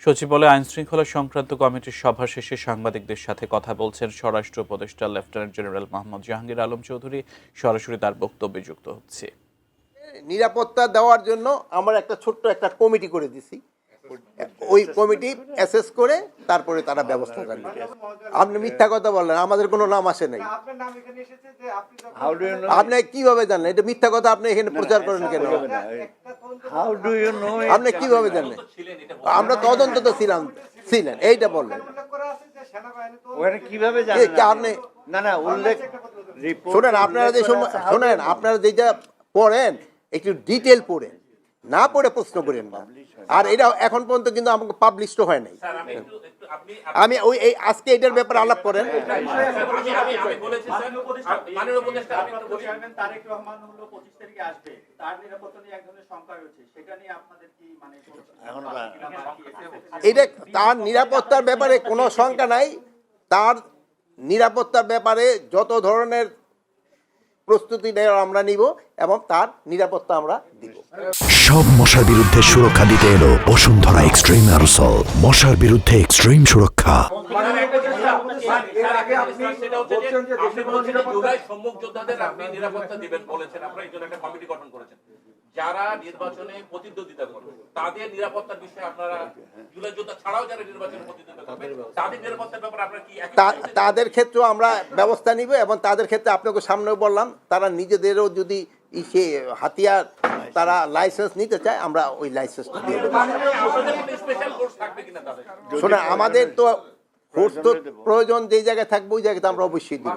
সচিবালয়ে আইনশৃঙ্খলা সংক্রান্ত কমিটির সভা শেষে সাংবাদিকদের সাথে কথা বলছেন স্বরাষ্ট্র উপদেষ্টা লেফটেন্যান্ট জেনারেল মোহাম্মদ জাহাঙ্গীর আলম চৌধুরী। সরাসরি তার বক্তব্যে যুক্ত হচ্ছে। নিরাপত্তা দেওয়ার জন্য আমরা ছোট্ট একটা কমিটি করে দিছি। ওই কমিটি অ্যাসেস করে তারপরে তারা ব্যবস্থা করবে। আপনি মিথ্যা কথা বললেন, আমাদের কোনো নাম আসে নাই। আপনি কিভাবে জানলেন? এটা মিথ্যা কথা আপনি এখানে প্রচার করেন কেন? আপনি কিভাবে জানলেন? আমরা তদন্ত তো ছিলেন, এইটা বললেন কিভাবে আপনি? শোনেন, আপনারা যেটা পড়েন একটু ডিটেল পড়েন, না পড়ে প্রশ্ন করেন না। আর এটা এখন পর্যন্ত কিন্তু আমাকে পাবলিশড হয় নাই। আমি ওই আজকে এটার ব্যাপারে আলাপ করেন। এটা তার নিরাপত্তার ব্যাপারে কোনো শঙ্কা নাই। তার নিরাপত্তার ব্যাপারে যত ধরনের প্রস্তুতি আমরা নিব এবং তার নিরাপত্তা আমরা দিব। সব মশার বিরুদ্ধে সুরক্ষা দিতে এলো বসুন্ধরা এক্সট্রিম অ্যারোসল। মশার বিরুদ্ধে এক্সট্রিম সুরক্ষা। যারা নির্বাচনে প্রতিদ্বন্দ্বিতা করবে তাদের নিরাপত্তার বিষয়ে আপনারা জুলাই যোদ্ধা ছাড়াও যারা নির্বাচনে প্রতিদ্বন্দ্বিতা করবে তাদের নিরাপত্তার ব্যাপারে আপনারা কি তাদের ক্ষেত্রেও আমরা ব্যবস্থা নিব এবং তাদের ক্ষেত্রে আপনাকে সামনেও বললাম, তারা নিজেদেরও যদি হাতিয়ার তারা লাইসেন্স নিতে চায় আমরা ওই লাইসেন্সটা দিয়ে দেবো। শোনা, আমাদের তো ফোর্স তো প্রয়োজন যেই জায়গায় থাকবে ওই জায়গাতে আমরা অবশ্যই দিব।